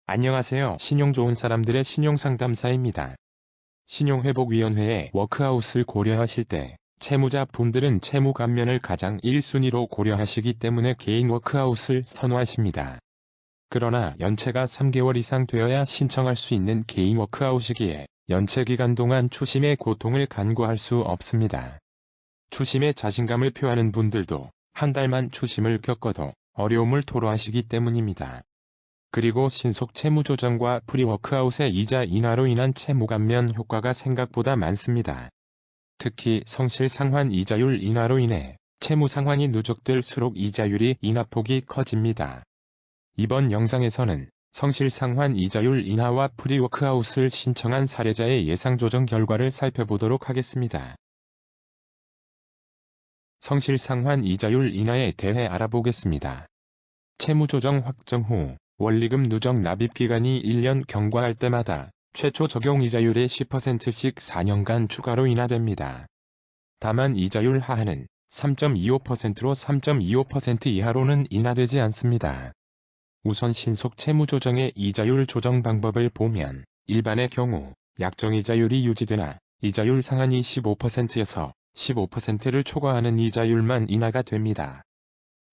안녕하세요. 신용 좋은 사람들의 신용상담사입니다. 신용회복위원회의 워크아웃을 고려하실 때 채무자 분들은 채무 감면을 가장 1순위로 고려하시기 때문에 개인 워크아웃을 선호하십니다. 그러나 연체가 3개월 이상 되어야 신청할 수 있는 개인 워크아웃이기에 연체 기간 동안 추심의 고통을 간과할 수 없습니다. 추심에 자신감을 표하는 분들도 한 달만 추심을 겪어도 어려움을 토로하시기 때문입니다. 그리고 신속 채무 조정과 프리워크아웃의 이자 인하로 인한 채무 감면 효과가 생각보다 많습니다. 특히 성실 상환 이자율 인하로 인해 채무 상환이 누적될수록 이자율이 인하폭이 커집니다. 이번 영상에서는 성실 상환 이자율 인하와 프리워크아웃을 신청한 사례자의 예상 조정 결과를 살펴보도록 하겠습니다. 성실 상환 이자율 인하에 대해 알아보겠습니다. 채무 조정 확정 후 원리금 누적 납입 기간이 1년 경과할 때마다 최초 적용 이자율의 10%씩 4년간 추가로 인하됩니다. 다만 이자율 하한은 3.25%로 3.25% 이하로는 인하되지 않습니다. 우선 신속 채무 조정의 이자율 조정 방법을 보면 일반의 경우 약정이자율이 유지되나 이자율 상한이 15%에서 15%를 초과하는 이자율만 인하가 됩니다.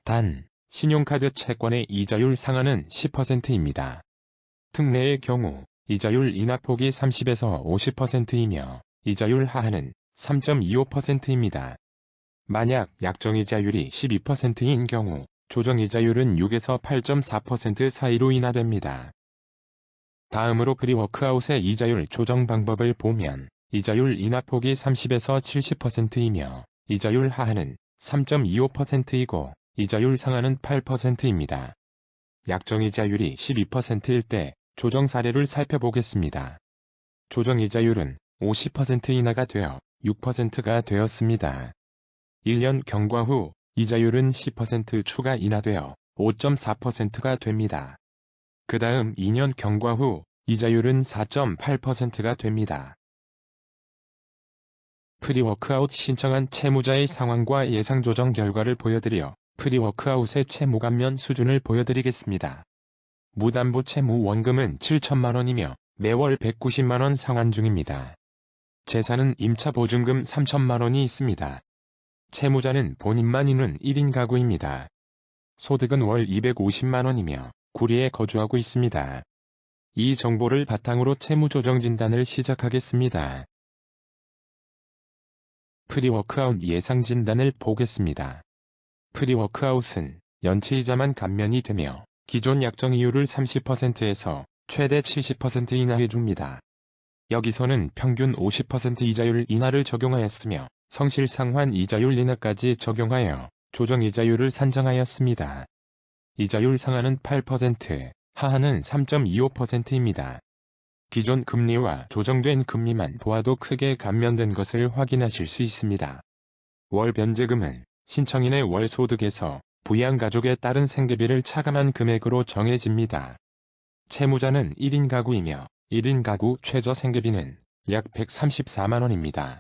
단, 신용카드 채권의 이자율 상한은 10%입니다. 특례의 경우 이자율 인하폭이 30에서 50%이며 이자율 하한은 3.25%입니다. 만약 약정이자율이 12%인 경우 조정이자율은 6에서 8.4% 사이로 인하됩니다. 다음으로 프리워크아웃의 이자율 조정 방법을 보면 이자율 인하폭이 30에서 70%이며 이자율 하한은 3.25%이고 이자율 상한은 8%입니다. 약정이자율이 12%일 때 조정 사례를 살펴보겠습니다. 조정이자율은 50% 인하가 되어 6%가 되었습니다. 1년 경과 후 이자율은 10% 추가 인하되어 5.4%가 됩니다. 그 다음 2년 경과 후 이자율은 4.8%가 됩니다. 프리워크아웃 신청한 채무자의 상황과 예상 조정 결과를 보여드려 프리워크아웃의 채무 감면 수준을 보여드리겠습니다. 무담보 채무 원금은 7천만원이며 매월 190만원 상환 중입니다. 재산은 임차 보증금 3천만원이 있습니다. 채무자는 본인만 있는 1인 가구입니다. 소득은 월 250만원이며 구리에 거주하고 있습니다. 이 정보를 바탕으로 채무 조정 진단을 시작하겠습니다. 프리워크아웃 예상 진단을 보겠습니다. 프리워크아웃은 연체이자만 감면이 되며 기존 약정 이율을 30%에서 최대 70% 인하해줍니다. 여기서는 평균 50% 이자율 인하를 적용하였으며 성실 상환 이자율 인하까지 적용하여 조정 이자율을 산정하였습니다. 이자율 상한은 8%, 하한은 3.25%입니다. 기존 금리와 조정된 금리만 보아도 크게 감면된 것을 확인하실 수 있습니다. 월 변제금은 신청인의 월 소득에서 부양가족에 따른 생계비를 차감한 금액으로 정해집니다. 채무자는 1인 가구이며 1인 가구 최저 생계비는 약 134만원입니다.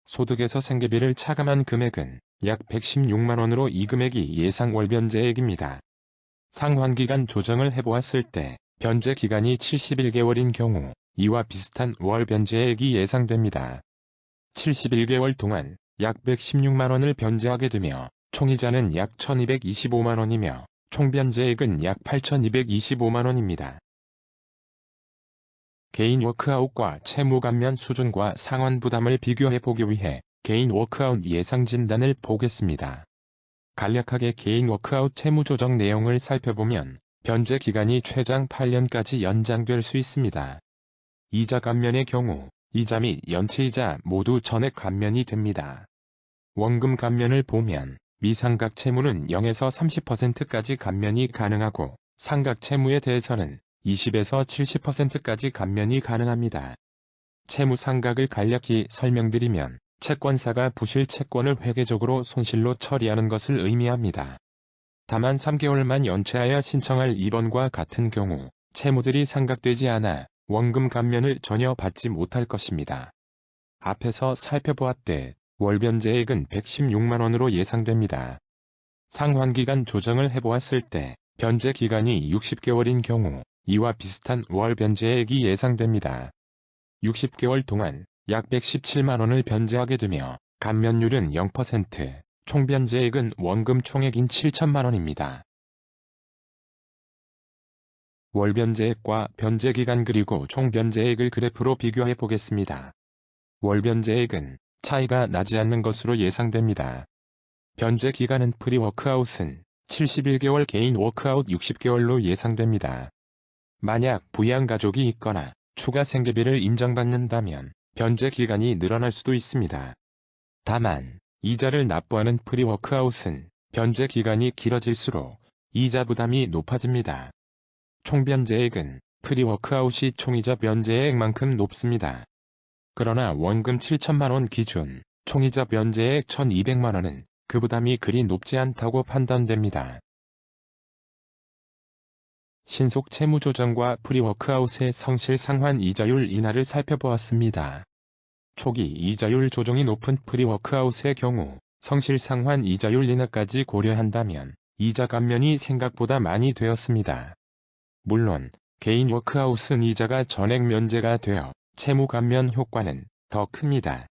소득에서 생계비를 차감한 금액은 약 116만원으로 이 금액이 예상 월 변제액입니다. 상환기간 조정을 해보았을 때 변제 기간이 71개월인 경우 이와 비슷한 월 변제액이 예상됩니다. 71개월 동안 약 116만원을 변제하게 되며 총이자는 약 1225만원이며 총변제액은 약 8225만원입니다. 개인 워크아웃과 채무 감면 수준과 상환 부담을 비교해보기 위해 개인 워크아웃 예상 진단을 보겠습니다. 간략하게 개인 워크아웃 채무 조정 내용을 살펴보면 변제 기간이 최장 8년까지 연장될 수 있습니다. 이자 감면의 경우 이자 및 연체이자 모두 전액 감면이 됩니다. 원금 감면을 보면 미상각 채무는 0에서 30%까지 감면이 가능하고 상각 채무에 대해서는 20에서 70%까지 감면이 가능합니다. 채무 상각을 간략히 설명드리면 채권사가 부실 채권을 회계적으로 손실로 처리하는 것을 의미합니다. 다만 3개월만 연체하여 신청할 이번과 같은 경우 채무들이 상각되지 않아 원금 감면을 전혀 받지 못할 것입니다. 앞에서 살펴보았듯 월 변제액은 116만원으로 예상됩니다. 상환기간 조정을 해보았을 때 변제 기간이 60개월인 경우 이와 비슷한 월 변제액이 예상됩니다. 60개월 동안 약 117만 원을 변제하게 되며 감면율은 0%, 총 변제액은 원금 총액인 7천만 원입니다. 월 변제액과 변제기간 그리고 총 변제액을 그래프로 비교해 보겠습니다. 월 변제액은 차이가 나지 않는 것으로 예상됩니다. 변제기간은 프리워크아웃은 71개월, 개인 워크아웃 60개월로 예상됩니다. 만약 부양가족이 있거나 추가 생계비를 인정받는다면 변제기간이 늘어날 수도 있습니다. 다만 이자를 납부하는 프리워크아웃은 변제기간이 길어질수록 이자 부담이 높아집니다. 총변제액은 프리워크아웃이 총이자 변제액만큼 높습니다. 그러나 원금 7천만 원 기준 총이자 변제액 1,200만 원은 그 부담이 그리 높지 않다고 판단됩니다. 신속 채무조정과 프리워크아웃의 성실 상환 이자율 인하를 살펴보았습니다. 초기 이자율 조정이 높은 프리워크아웃의 경우 성실 상환 이자율 인하까지 고려한다면 이자 감면이 생각보다 많이 되었습니다. 물론 개인 워크아웃은 이자가 전액 면제가 되어 채무 감면 효과는 더 큽니다.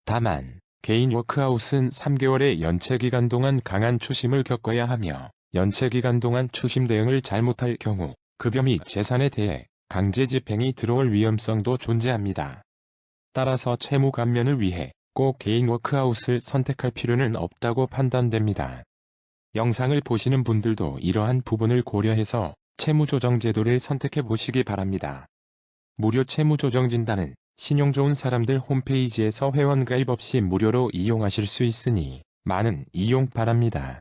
다만 개인 워크아웃은 3개월의 연체기간 동안 강한 추심을 겪어야 하며 연체기간 동안 추심 대응을 잘못할 경우 급여 및 재산에 대해 강제 집행이 들어올 위험성도 존재합니다. 따라서 채무 감면을 위해 꼭 개인 워크아웃을 선택할 필요는 없다고 판단됩니다. 영상을 보시는 분들도 이러한 부분을 고려해서 채무조정 제도를 선택해 보시기 바랍니다. 무료 채무조정 진단은 신용 좋은 사람들 홈페이지에서 회원가입 없이 무료로 이용하실 수 있으니 많은 이용 바랍니다.